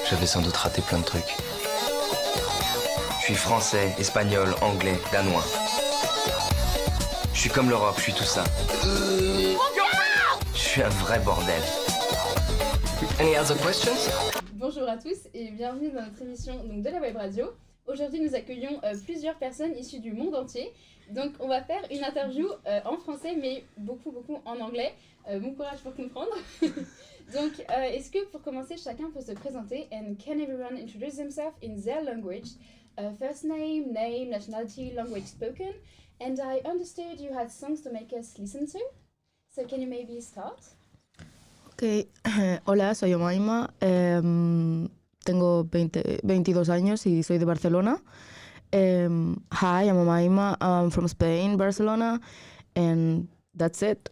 J'avais sans doute raté plein de trucs. Je suis français, espagnol, anglais, danois. Je suis comme l'Europe, je suis tout ça. Je suis un vrai bordel. Any other questions? Bonjour à tous et bienvenue dans notre émission donc, de la web radio. Aujourd'hui, nous accueillons plusieurs personnes issues du monde entier. Donc, on va faire une interview en français, mais beaucoup en anglais. Bon courage pour comprendre. Donc, est-ce que pour commencer, chacun peut se présenter? And can everyone introduce themselves in their language? First name, nationality, language spoken. And I understood you had songs to make us listen to. So, can you maybe start? Ok, hola, soy Omaima, tengo 22 años y soy de Barcelona. Hi, I'm Omaima, I'm from Spain, Barcelona, and that's it.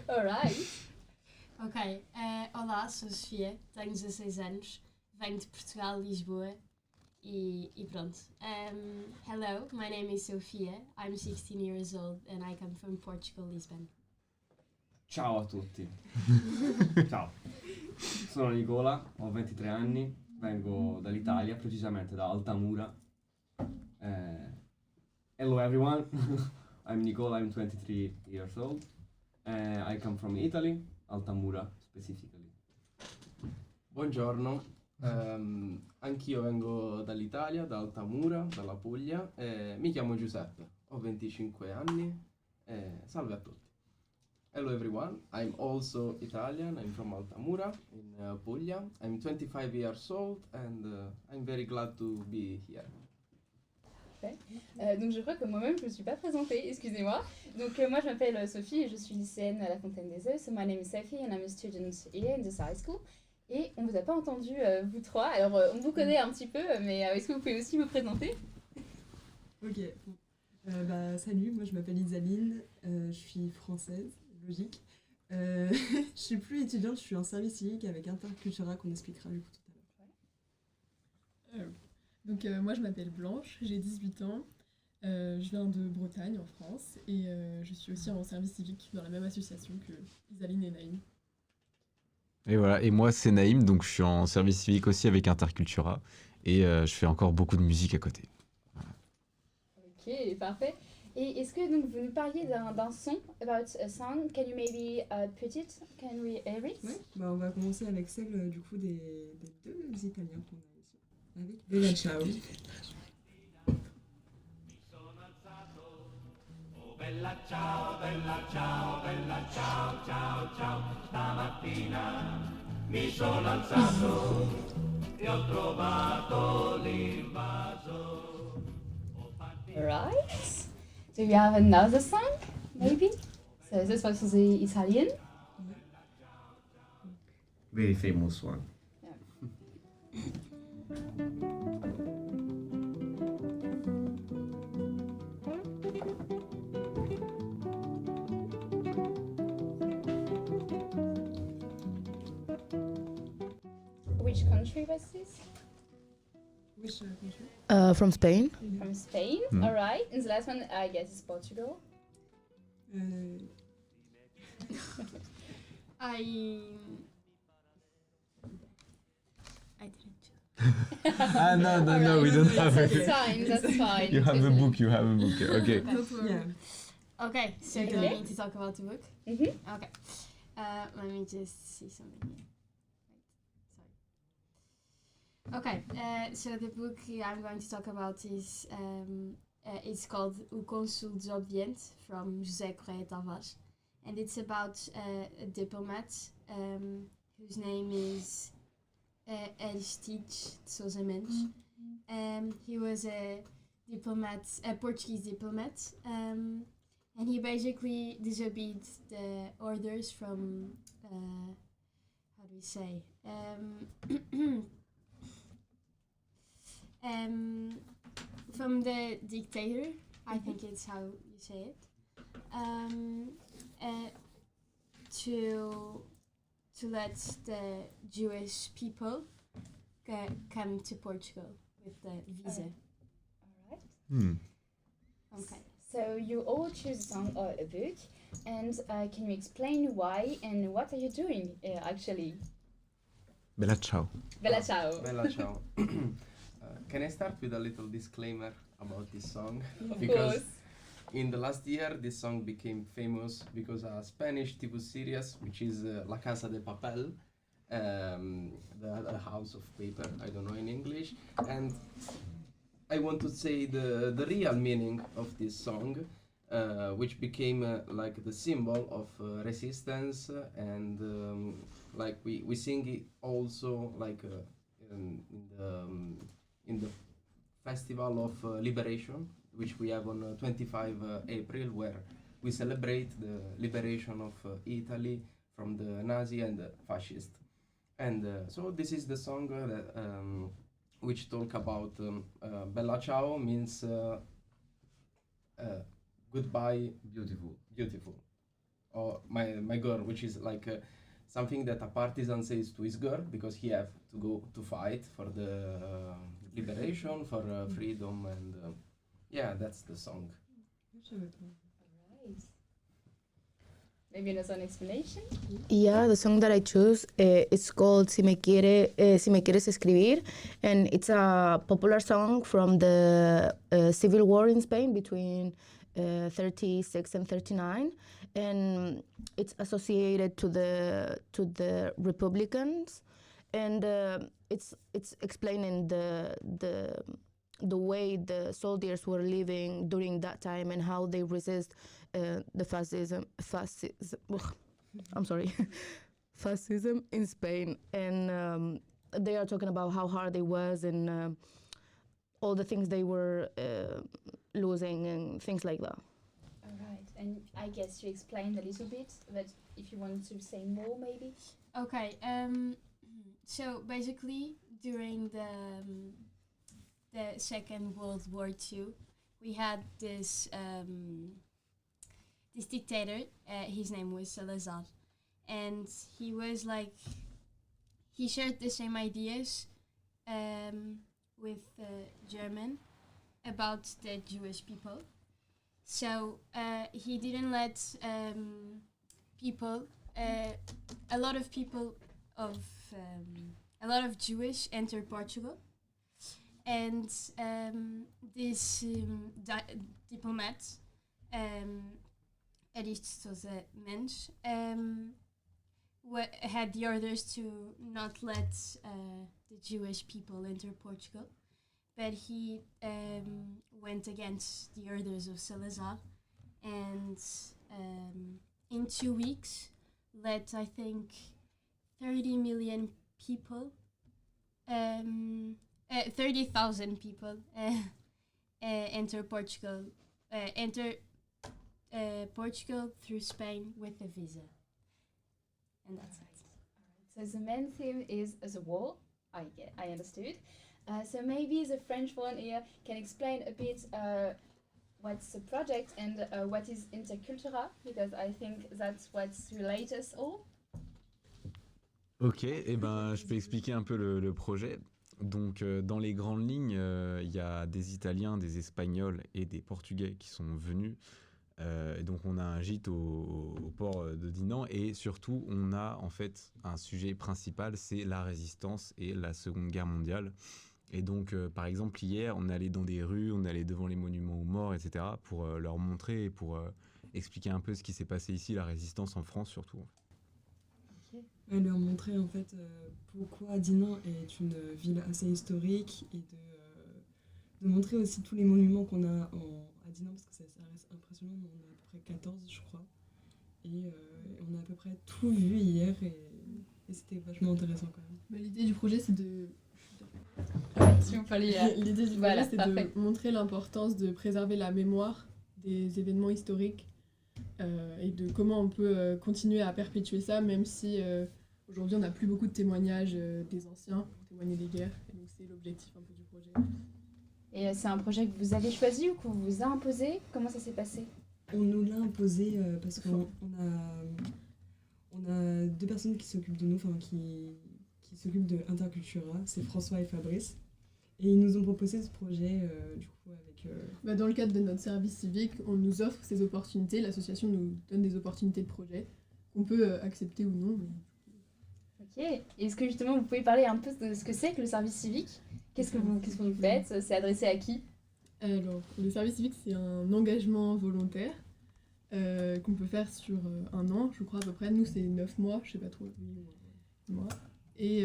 Alright. Ok, olá, sou Sofia, tenho 16 anos, venho de Portugal, Lisboa e pronto. Hello, my name is Sofia, I'm 16 years old and I come from Portugal, Lisbon. Ciao a tutti. Ciao. Sono Nicola, ho 23 anni, vengo dall'Italia, precisamente da Altamura. Hello everyone, I'm Nicola, I'm 23 years old. I come from Italy, Altamura specifically. Buongiorno, anch'io vengo dall'Italia, da Altamura, dalla Puglia. Mi chiamo Giuseppe, ho 25 anni. Salve a tutti. Hello everyone, I'm also Italian, I'm from Altamura in Puglia. I'm 25 years old and I'm very glad to be here. Donc je crois que moi-même je ne me suis pas présentée, excusez-moi. Donc moi je m'appelle Sophie et je suis lycéenne à la Fontaine des Œufs. So my name is Sophie and I'm a student here in this high school. Et on vous a pas entendu vous trois, alors on vous connaît un petit peu, mais est-ce que vous pouvez aussi vous présenter? Ok, bon. Salut, moi je m'appelle Isaline, je suis française, logique. Je suis plus étudiante, je suis en service civique avec Intercultura qu'on expliquera du coup tout à l'heure. Donc moi je m'appelle Blanche, j'ai 18 ans, je viens de Bretagne en France et je suis aussi en service civique dans la même association que Isaline et Naïm. Et voilà, et moi c'est Naïm, donc je suis en service civique aussi avec Intercultura et je fais encore beaucoup de musique à côté. Voilà. Ok, parfait. Et est-ce que donc, vous nous parliez d'un son, about a song? Can you maybe put it? Can we hear it? Ouais, on va commencer avec celle du coup des deux Italiens qu'on a ici, avec Bella Ciao. Bella ciao, bella ciao, bella ciao, ciao, ciao. Stamattina mi sono alzato e ho trovato l'invaso. Right. Do you have another song, maybe? So this was the Italian. Very famous one. Which country was this? Which country? From Spain. From Spain. All right. And the last one, I guess, is Portugal. I didn't. No, we don't have That's it. fine. That's fine. You have a book, okay. Yeah. Okay, so you want me to talk about the book? Mm-hmm. Okay, let me just see something here. Okay, so the book I'm going to talk about is it's called O Cônsul Desobediente from José Correia Tavares, and it's about a diplomat whose name is Aristides de Sousa Mendes. He was a Portuguese diplomat, and he basically disobeyed the orders from how do we say? From the dictator, I think it's how you say it, to let the Jewish people come to Portugal with the visa. All right. Okay. So you all choose a song or a book, and can you explain why and what are you doing actually? Bella ciao. Bella ciao. Bella ciao. Can I start with a little disclaimer about this song? Of Because course. in the last year, this song became famous because a Spanish TV series, which is La Casa de Papel, the House of Paper, I don't know in English, and I want to say the real meaning of this song, which became like the symbol of resistance, and like we sing it also like in the festival of liberation, which we have on 25 April, where we celebrate the liberation of Italy from the Nazi and the fascist. And so this is the song that which talk about Bella Ciao means goodbye, beautiful, or my girl, which is like something that a partisan says to his girl because he have to go to fight for the liberation, for freedom, and yeah, that's the song. Right. Maybe another explanation? Yeah, the song that I choose is called Si Me Quieres Escribir, and it's a popular song from the civil war in Spain between 36 and 39, and it's associated to the Republicans, and it's explaining the way the soldiers were living during that time and how they resist the fascism fascism in Spain, and they are talking about how hard it was and all the things they were losing and things like that. All right. And I guess you explained a little bit, but if you want to say more, maybe? Okay, so basically during the Second World War II, we had this this dictator. His name was Salazar, and he was like he shared the same ideas with German about the Jewish people. So he didn't let people, a lot of people of a lot of Jewish enter Portugal, and this diplomat, Erich Sousa Mendes, had the orders to not let the Jewish people enter Portugal, but he went against the orders of Salazar, and in 2 weeks let, I think, 30 million people, 30,000 people enter Portugal, Portugal through Spain with a visa. And that's it. So the main theme is the war, I understood. So maybe the French one here can explain a bit what's the project and what is Intercultura, because I think that's what relates us all. Ok, et ben je peux expliquer un peu le projet. Donc dans les grandes lignes, il y a des Italiens, des Espagnols et des Portugais qui sont venus. Et donc on a un gîte au port de Dinan, et surtout on a en fait un sujet principal, c'est la résistance et la Seconde Guerre mondiale. Et donc par exemple hier on est allé dans des rues, on est allé devant les monuments aux morts, etc. pour leur montrer et pour expliquer un peu ce qui s'est passé ici, la résistance en France surtout. Et leur montrer en fait pourquoi Dinan est une ville assez historique, et de montrer aussi tous les monuments qu'on a à Dinan, parce que ça reste impressionnant. On a à peu près 14 je crois, et on a à peu près tout vu hier, et c'était vachement intéressant quand même. Bah, l'idée du projet c'est de... Si on fallait, L'idée du voilà, projet c'est parfait. de montrer l'importance de préserver la mémoire des événements historiques et de comment on peut continuer à perpétuer ça, même si aujourd'hui on n'a plus beaucoup de témoignages des anciens pour témoigner des guerres, et donc c'est l'objectif un peu du projet. Et c'est un projet que vous avez choisi ou qu'on vous a imposé? Comment ça s'est passé? On nous l'a imposé parce qu'on a deux personnes qui s'occupent de nous, enfin qui s'occupent de Intercultura, c'est François et Fabrice. Et ils nous ont proposé ce projet du coup avec... Dans le cadre de notre service civique, on nous offre ces opportunités, l'association nous donne des opportunités de projet qu'on peut accepter ou non. Ok. Ok. Est-ce que justement vous pouvez parler un peu de ce que c'est que le service civique? Qu'est-ce que vous faites? C'est adressé à qui? Alors, le service civique, c'est un engagement volontaire qu'on peut faire sur 1 an, je crois à peu près. Nous, c'est 9 mois, je sais pas trop, 8 mois. Et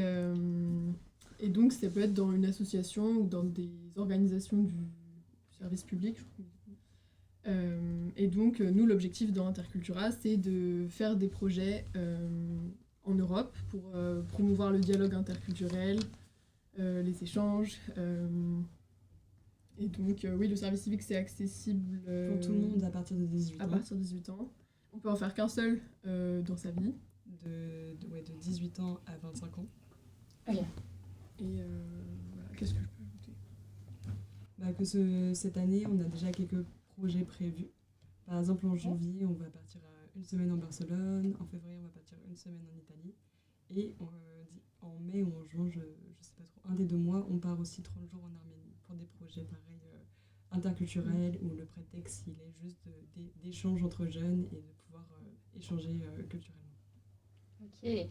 donc, ça peut être dans une association ou dans des organisations du service public, je crois. Et donc, nous, l'objectif dans Intercultura, c'est de faire des projets en Europe pour promouvoir le dialogue interculturel, les échanges. Et donc, oui, le service civique, c'est accessible Pour tout le monde à partir de 18 ans. à partir de 18 ans. On peut en faire qu'un seul dans sa vie. De 18 ans à 25 ans. Ok. Et voilà, qu'est-ce que je peux ajouter? Cette année, on a déjà quelques projets prévus. Par exemple, en janvier, on va partir 1 semaine en Barcelone. En février, on va partir 1 semaine en Italie. Et en mai ou en juin, je sais pas trop, un des 2 mois, on part aussi 30 jours en Arménie pour des projets pareils interculturels où le prétexte, il est juste d'échanges entre jeunes et de pouvoir échanger culturellement. Ok.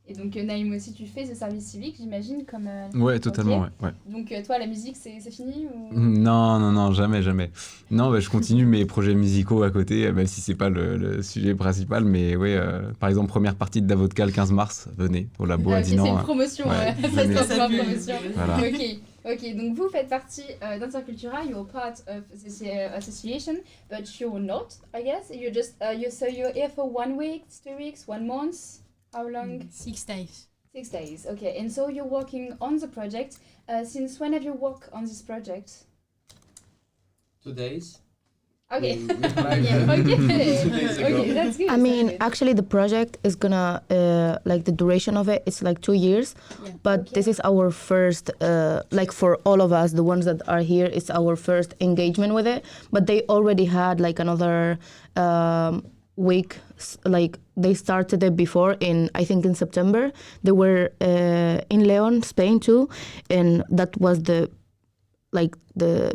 Et donc Naïm aussi, tu fais ce service civique, j'imagine, comme... Ouais, totalement, Ok. ouais. Donc toi, la musique, c'est fini ou... Non, jamais, jamais. Non, bah, je continue mes projets musicaux à côté, même si c'est pas le sujet principal, mais ouais, par exemple, première partie de Davodka le 15 mars, venez au labo à Ok, c'est Dinan. une promotion, Ouais, ça venez. se transforme en promotion. Voilà. Ok, donc vous faites partie d'Intercultura, you're part of this association, but you're not, I guess. You're just, so you're here for 1 week, 2 weeks, 1 month? How long? 6 days. 6 days, okay. And so you're working on the project. Since when have you worked on this project? 2 days. Okay. We arrived Yeah, okay. 2 days ago. Okay, that's good. I mean, actually, the project is gonna like the duration of it. It's like 2 years, Yeah. but Okay. this is our first, like for all of us, the ones that are here, it's our first engagement with it. But they already had like another week, like they started it before I think in September. They were in Leon, Spain too, and that was the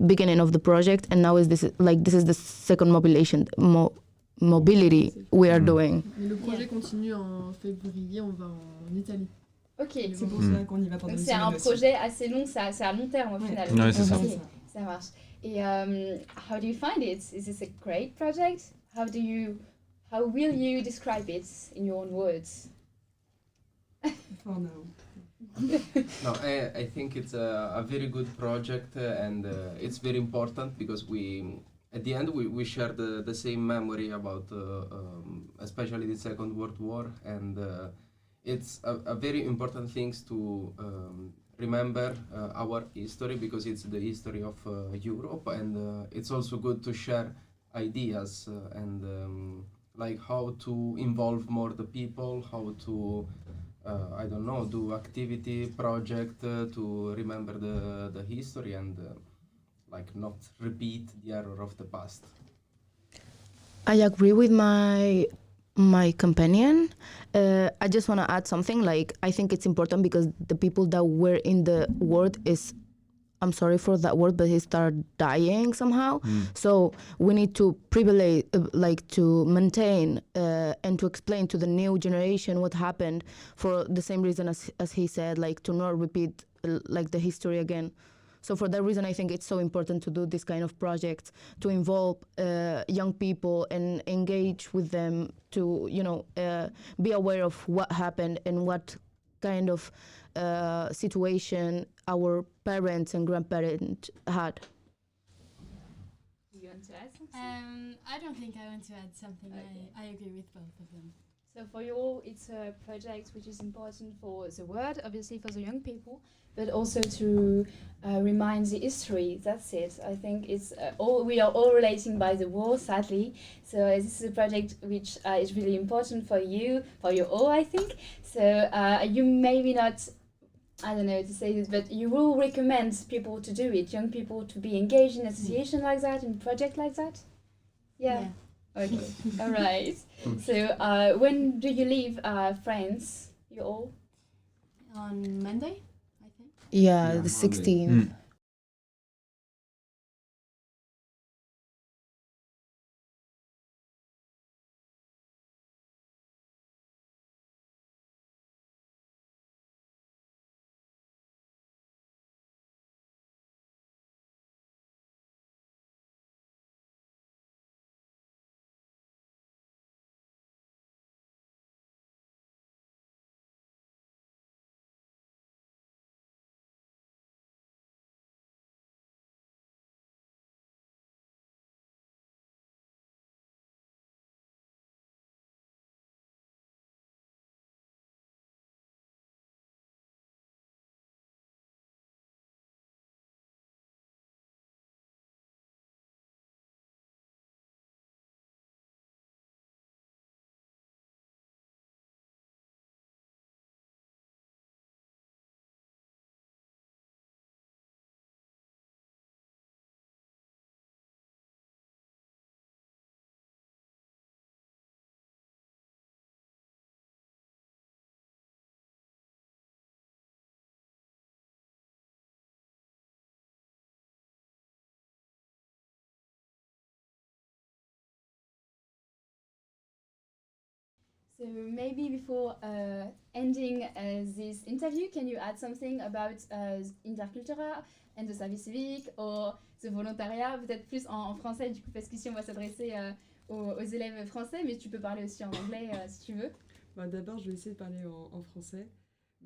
beginning of the project. And now this is the second mobility we are doing. Mais le projet continue en février, on va en Italie. Ok. C'est pour ça qu'on y va pendant Donc une c'est un semaine aussi. projet assez long, c'est à long terme au final. Ouais, c'est ça. Ok, ça marche. Et how do you find it? Is this a great project? How will you describe it in your own words? For now. No, I think it's a very good project and it's very important because at the end we share the same memory about especially the Second World War, and it's a very important thing to remember our history because it's the history of Europe, and it's also good to share ideas and like how to involve more the people, how to I don't know, do activity project to remember the history and like not repeat the error of the past. I agree with my companion. I just want to add something. Like, I think it's important because the people that were in the ward is, I'm sorry for that word, but he started dying somehow. So we need to privilege, like to maintain and to explain to the new generation what happened for the same reason as he said, like to not repeat like the history again. So for that reason, I think it's so important to do this kind of projects, to involve young people and engage with them to, be aware of what happened and what kind of situation our parents and grandparents had. You want to add something? I don't think I want to add something. Okay. I agree with both of them. So for you all, it's a project which is important for the world, obviously for the young people, but also to remind the history. That's it. I think it's we are all relating by the war, sadly. So this is a project which is really important for you all, I think. So you maybe not, I don't know to say this, but you will recommend people to do it, young people to be engaged in association like that, in project like that? Yeah. Okay, all right. So when do you leave France, you all? On Monday, I think. Yeah, Yeah, the Monday. 16th. So maybe before ending this interview, can you add something about Intercultura and the service civique or the volontariat, peut-être plus en français du coup, parce qu'ici on va s'adresser aux élèves français, mais tu peux parler aussi en anglais si tu veux. Bah, d'abord, je vais essayer de parler en français.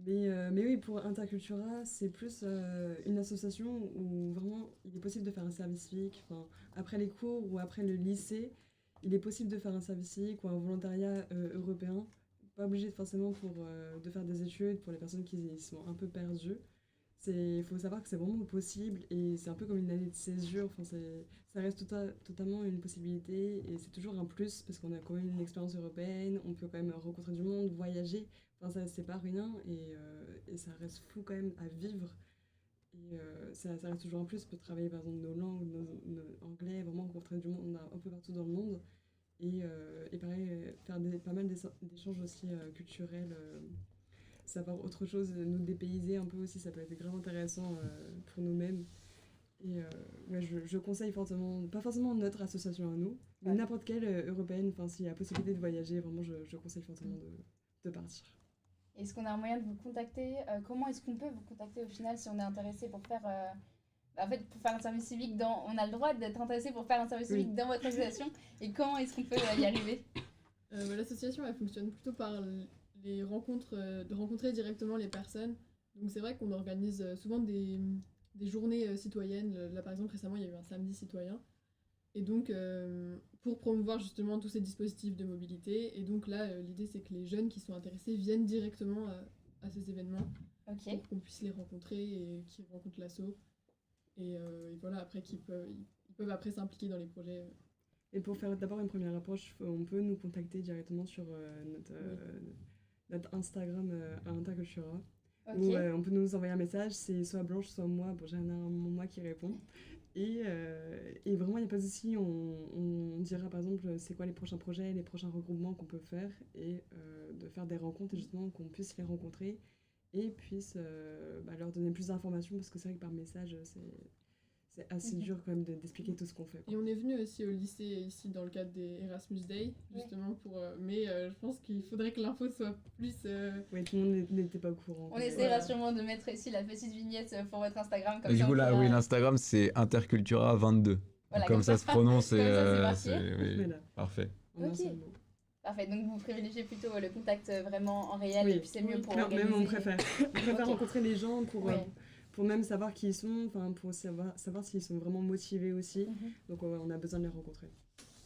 Mais oui, pour Intercultura, c'est plus une association où vraiment il est possible de faire un service civique. Enfin, après les cours ou après le lycée, il est possible de faire un service civique ou un volontariat européen. Pas obligé forcément de faire des études pour les personnes qui sont un peu perdues. Il faut savoir que c'est vraiment possible et c'est un peu comme une année de césure. Enfin, ça reste totalement une possibilité et c'est toujours un plus parce qu'on a quand même une expérience européenne, on peut quand même rencontrer du monde, voyager. Enfin, ça, c'est pas rien et ça reste fou quand même à vivre. Et ça reste toujours un plus. On peut travailler par exemple nos langues, nos anglais, vraiment rencontrer du monde un peu partout dans le monde. Et pareil, faire pas mal d'échanges aussi culturels. Savoir autre chose, nous dépayser un peu aussi, ça peut être grave intéressant pour nous-mêmes. Et ouais, je conseille fortement, pas forcément notre association à nous, mais n'importe quelle européenne, enfin s'il y a la possibilité de voyager, vraiment je conseille fortement de partir. Est-ce qu'on a un moyen de vous contacter comment est-ce qu'on peut vous contacter au final si on est intéressé pour faire en fait, pour faire un service civique on a le droit d'être intéressé pour faire un service civique dans votre association et comment est-ce qu'on peut y arriver? L'association elle fonctionne plutôt par les rencontres, de rencontrer directement les personnes. Donc c'est vrai qu'on organise souvent des journées citoyennes. Là par exemple récemment il y a eu un samedi citoyen. Et donc pour promouvoir justement tous ces dispositifs de mobilité. Et donc là l'idée c'est que les jeunes qui sont intéressés viennent directement à ces événements. Okay. Pour qu'on puisse les rencontrer et qu'ils rencontrent l'asso. Et voilà après ils peuvent après s'impliquer dans les projets. Et pour faire d'abord une première approche, on peut nous contacter directement sur notre Instagram à Intercultura. Okay. Où on peut nous envoyer un message, c'est soit Blanche, soit moi. Bon, j'ai moi qui répond. Et vraiment, il n'y a pas de souci. On dira par exemple c'est quoi les prochains projets, les prochains regroupements qu'on peut faire et de faire des rencontres justement qu'on puisse les rencontrer et puisse leur donner plus d'informations parce que c'est vrai que par message, c'est assez dur quand même d'expliquer tout ce qu'on fait. Et on est venu aussi au lycée ici dans le cadre des Erasmus Day, justement pour... mais je pense qu'il faudrait que l'info soit plus... Oui, tout le monde n'était pas au courant. On essaiera sûrement de mettre ici la petite vignette pour votre Instagram. Comme et du coup là, oui, l'Instagram c'est Intercultura 22. Voilà, comme ça se prononce c'est oui, voilà. Parfait. Ok. Parfait, donc vous privilégiez plutôt le contact vraiment en réel et puis c'est mieux pour organiser. Même on préfère rencontrer les gens pour même savoir qui ils sont, pour savoir s'ils sont vraiment motivés aussi. Donc on a besoin de les rencontrer.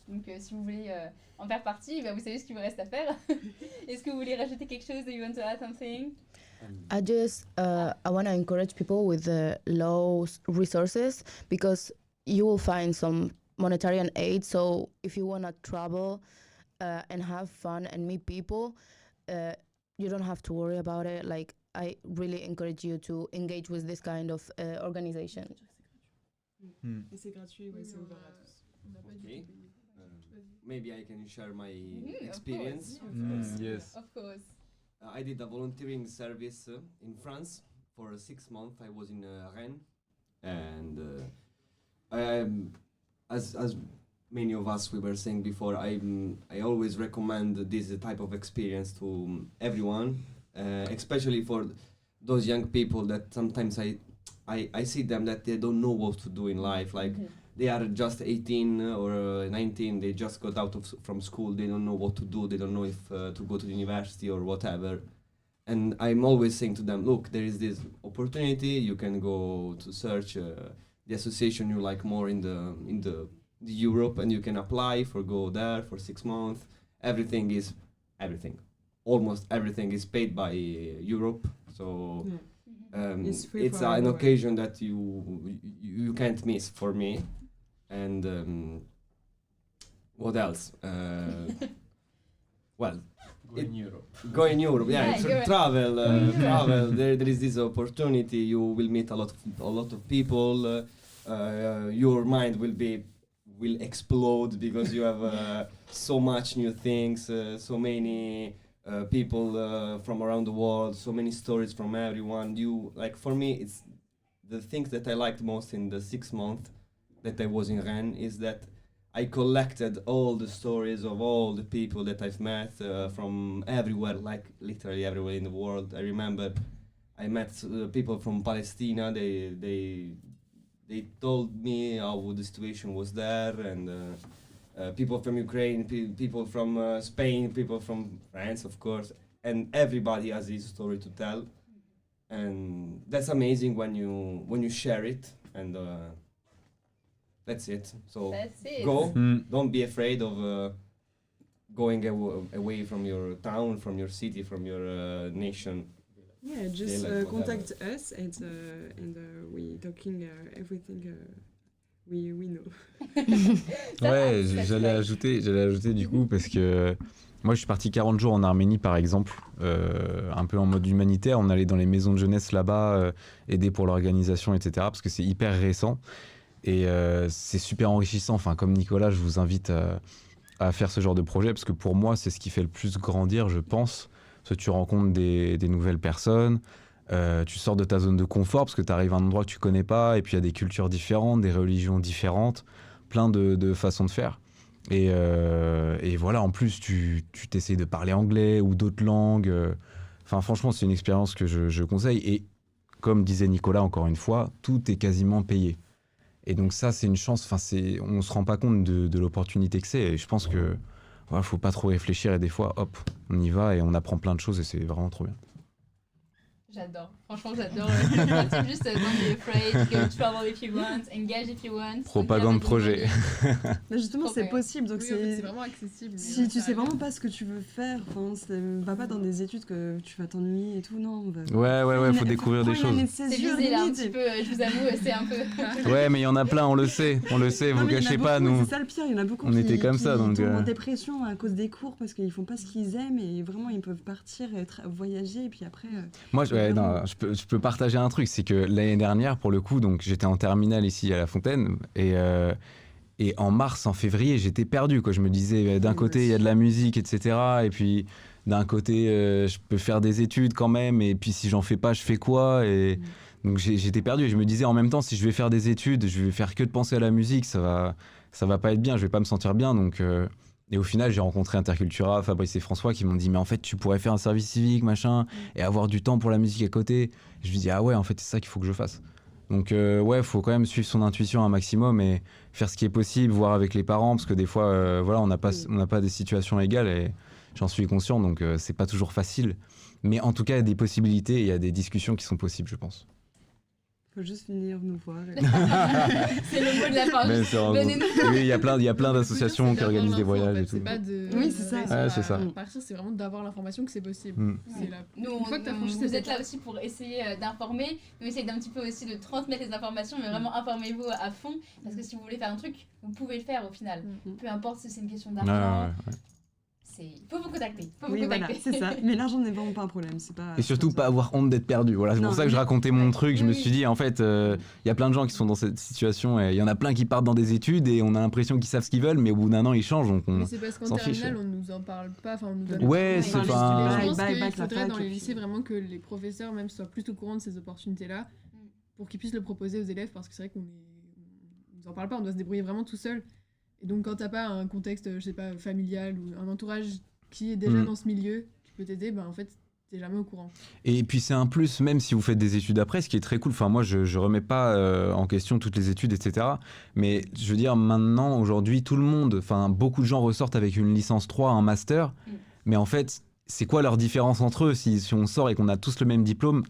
Donc si vous voulez en faire partie, vous savez ce qu'il vous reste à faire. Est-ce que vous voulez rajouter quelque chose? Do you want to add something? I just I want to encourage people with low resources because you will find some monetary aid. So if you want to travel and have fun and meet people, you don't have to worry about it. Like I really encourage you to engage with this kind of organization. Et c'est gratuit, c'est ouvert à tous. Okay. Maybe I can share my experience. Yes. Of course. I did a volunteering service in France for 6 months. I was in Rennes, and as many of us we were saying before, I always recommend this type of experience to everyone, especially for those young people that sometimes I see them that they don't know what to do in life. Like they are just 18 or 19, they just got out from school, they don't know what to do, they don't know if to go to the university or whatever. And I'm always saying to them, look, there is this opportunity, you can go to search the association you like more in the Europe, and you can apply for go there for 6 months. Almost everything is paid by Europe, so it's an occasion that you can't miss for me. And what else? Well, go in Europe. Yeah, travel. There is this opportunity. You will meet a lot of people. Your mind will explode because you have so much new things, so many people from around the world, so many stories from everyone. For me, it's the things that I liked most in the 6 months that I was in Rennes is that I collected all the stories of all the people that I've met from everywhere, like literally everywhere in the world. I remember I met people from Palestine. They told me how the situation was there, and people from Ukraine, people from Spain, people from France, of course, and everybody has his story to tell, and that's amazing when you share it, and that's it. So That's it. go, don't be afraid of going away from your town, from your city, from your nation. Yeah, just like contact us and we talking everything we know. Ouais, Ça, j'allais ajouter du coup parce que moi je suis parti 40 jours en Arménie par exemple, un peu en mode humanitaire. On allait dans les maisons de jeunesse là-bas, aider pour l'organisation, etc. Parce que c'est hyper récent et c'est super enrichissant. Enfin, comme Nicolas, je vous invite à faire ce genre de projet parce que pour moi c'est ce qui fait le plus grandir, je pense. Parce que tu rencontres des nouvelles personnes, tu sors de ta zone de confort parce que tu arrives à un endroit que tu connais pas et puis il y a des cultures différentes, des religions différentes, plein de façons de faire. Et voilà, en plus tu t'essayes de parler anglais ou d'autres langues. Enfin franchement c'est une expérience que je conseille et comme disait Nicolas encore une fois, tout est quasiment payé. Et donc ça c'est une chance, enfin, on se rend pas compte de l'opportunité que c'est et je pense que voilà, faut pas trop réfléchir et des fois, hop, on y va et on apprend plein de choses et c'est vraiment trop bien. J'adore, franchement j'adore le principe juste don't be afraid, go travel if you want, engage if you want. Propagande projet. Mais justement, Trop c'est bien. possible, donc Oui, en fait, c'est vraiment accessible. si tu sais vraiment pas ce que tu veux faire, va pas dans des études que tu vas t'ennuyer et tout, non. Ouais, faut découvrir des choses. C'est visé là un petit peu, je vous avoue, c'est un peu... Ouais, mais il y en a plein, on le sait, vous cachez pas, nous. C'est ça le pire, il y en a beaucoup On qui, était comme qui ça, donc, tombent en dépression à cause des cours parce qu'ils font pas ce qu'ils aiment et vraiment ils peuvent partir et voyager et puis après... Moi, je peux partager un truc, c'est que l'année dernière, pour le coup, donc j'étais en terminale ici à La Fontaine et en mars, en février, j'étais perdu, quoi. Je me disais, d'un côté, il y a de la musique, etc. Et puis, d'un côté, je peux faire des études quand même. Et puis, si j'en fais pas, je fais quoi? Et donc, j'étais perdu. Et je me disais, en même temps, si je vais faire des études, je vais faire que de penser à la musique, ça va pas être bien, je vais pas me sentir bien. Donc, et au final, j'ai rencontré Intercultura, Fabrice et François qui m'ont dit, mais en fait, tu pourrais faire un service civique, machin, et avoir du temps pour la musique à côté. Et je me dis, ah ouais, en fait, c'est ça qu'il faut que je fasse. Donc ouais, faut quand même suivre son intuition un maximum et faire ce qui est possible, voir avec les parents, parce que des fois, voilà, on n'a pas des situations égales et j'en suis conscient, donc c'est pas toujours facile. Mais en tout cas, il y a des possibilités et il y a des discussions qui sont possibles, je pense. Faut juste venir nous voir. C'est le mot de la fin. Venez-nous. Oui, il y a plein d'associations qui organisent des voyages et tout. C'est pas de... Oui, c'est ça. Ouais, c'est ça. Partir, c'est vraiment d'avoir l'information que c'est possible. C'est la... Nous, Une fois que t'as franchi vous cette êtes là étape. aussi pour essayer d'informer, nous essayer d'un petit peu aussi de transmettre les informations, mais vraiment informez-vous à fond, parce que si vous voulez faire un truc, vous pouvez le faire au final. Peu importe si c'est une question d'argent, faut vous contacter. Oui, voilà, c'est ça. Mais l'argent n'est vraiment pas un problème. Et surtout pas avoir honte d'être perdu. Voilà, c'est pour ça que je racontais mon truc. Je me suis dit, en fait, il y a plein de gens qui sont dans cette situation et il y en a plein qui partent dans des études et on a l'impression qu'ils savent ce qu'ils veulent, mais au bout d'un an, ils changent. Donc Mais c'est parce qu'en s'en fiche. terminale, on nous en parle pas. Enfin, on nous donne Ouais, c'est pas... Je pense qu'il faudrait dans les lycées vraiment que les professeurs même soient plus au courant de ces opportunités-là pour qu'ils puissent le proposer aux élèves parce que c'est vrai qu'on nous en parle pas, on doit se débrouiller vraiment tout seul. Et donc quand t'as pas un contexte, je sais pas, familial ou un entourage qui est déjà dans ce milieu, qui peut t'aider, en fait, t'es jamais au courant. Et puis c'est un plus, même si vous faites des études après, ce qui est très cool. Enfin, moi, je remets pas en question toutes les études, etc. Mais je veux dire, maintenant, aujourd'hui, tout le monde, enfin, beaucoup de gens ressortent avec une licence 3, un master. Mais en fait, c'est quoi leur différence entre eux si on sort et qu'on a tous le même diplôme?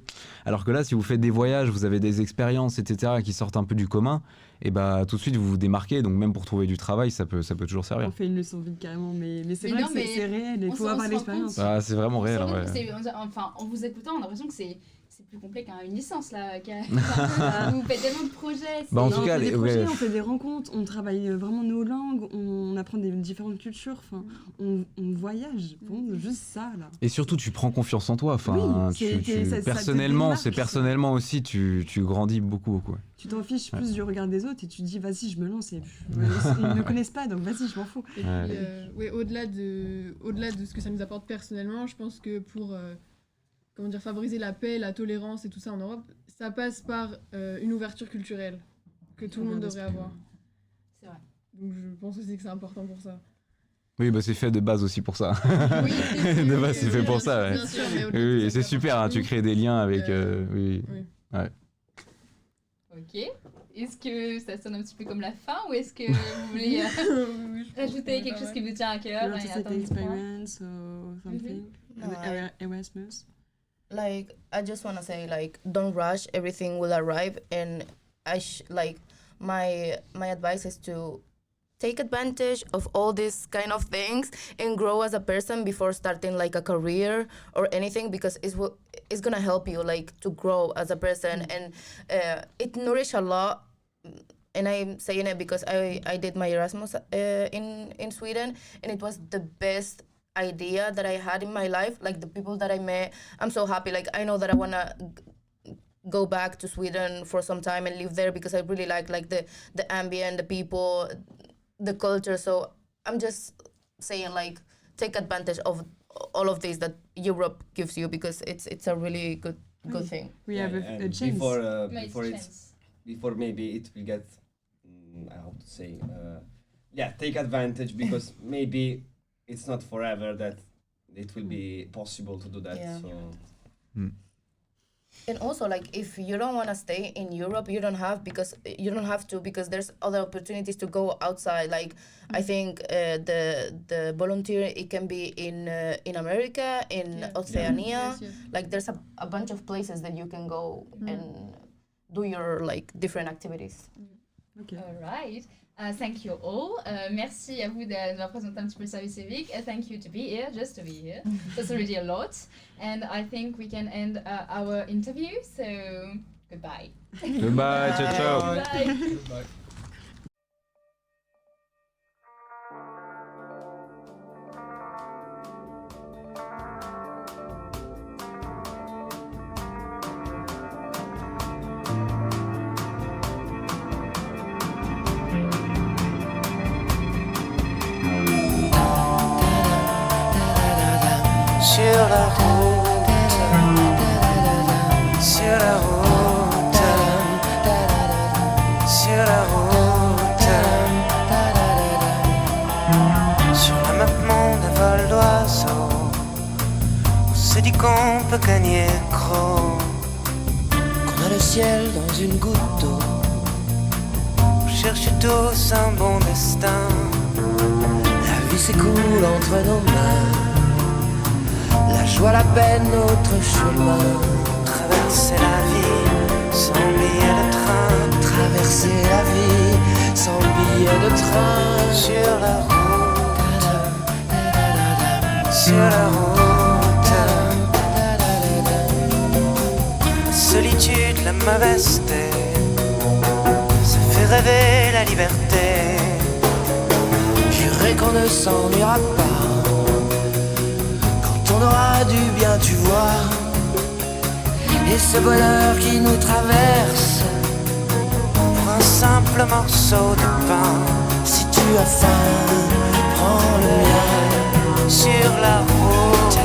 Alors que là, si vous faites des voyages, vous avez des expériences, etc., qui sortent un peu du commun, et tout de suite, vous vous démarquez. Donc même pour trouver du travail, ça peut toujours servir. On fait une leçon vide carrément, mais c'est Mais vrai non, que mais c'est réel, il faut avoir l'expérience. Ah, c'est vraiment réel. Ouais. Enfin, en vous écoutant, on a l'impression que c'est plus complet qu'une licence là. Vous faites tellement de projets. En tout cas, on fait des projets, on fait des rencontres, on travaille vraiment nos langues, on apprend des différentes cultures, enfin, on voyage, juste ça là. Et surtout, tu prends confiance en toi. Enfin, personnellement aussi, tu grandis beaucoup. Tu t'en fiches plus du regard des autres et tu te dis vas-y, je me lance. Et ils ne me connaissent pas, donc vas-y, je m'en fous. Et puis, au-delà de ce que ça nous apporte personnellement, je pense que pour favoriser la paix, la tolérance et tout ça en Europe, ça passe par une ouverture culturelle que tout le monde devrait avoir. C'est vrai. Donc je pense aussi que c'est important pour ça. Oui, bah c'est fait de base aussi pour ça. Oui, De base, c'est fait pour ça, ouais. Bien sûr, mais au-delà Oui, de et ça, c'est super, hein, tu crées des liens avec... oui. oui. Ouais. Ok. Est-ce que ça sonne un petit peu comme la fin ou est-ce que vous voulez Oui, je pense rajouter que quelque pas chose mal. qui vous tient à cœur et Artistic attendre du point? experience or something? No, Erasmus? Like, I just want to say, like, don't rush, everything will arrive, and like, my advice is to take advantage of all these kind of things and grow as a person before starting like a career or anything, because it's gonna help you like to grow as a person, and it nourish a lot. And I'm saying it because I did my Erasmus in Sweden, and it was the best idea that I had in my life. Like the people that I met, I'm so happy. Like I know that I wanna go back to Sweden for some time and live there because I really like the ambient, the people, the culture. So I'm just saying, like, take advantage of all of this that Europe gives you, because it's a really good thing. We have a and chance. before maybe it will get how to say take advantage, because maybe it's not forever that it will be possible to do that. Yeah. So And also, like, if you don't want to stay in Europe, you don't have to, because there's other opportunities to go outside. Like, I think the volunteer, it can be in America, in Oceania. Yes. Like, there's a bunch of places that you can go and do your like different activities. Okay. All right. Thank you all. Merci à vous de nous présenter un petit peu le service civique. Thank you to be here, just to be here. That's already a lot. And I think we can end our interview. So, goodbye. Goodbye, ciao, ciao. Bye. Goodbye. Sur la route, sur la route, sur la route, sur la map monde à vol d'oiseau, on se dit qu'on peut gagner gros, qu'on a le ciel dans une goutte d'eau, on cherche tous un bon destin, la vie s'écoule entre nos mains. La joie, la peine, notre chemin. Traverser la vie sans billet de train. Traverser la vie sans billet de train. Sur la route, sur la route. La solitude, la mauvaise ça fait rêver la liberté. Jurez qu'on ne s'ennuiera pas. On aura du bien, tu vois. Et ce bonheur qui nous traverse, pour un simple morceau de pain. Si tu as faim, prends le mien. Sur la route,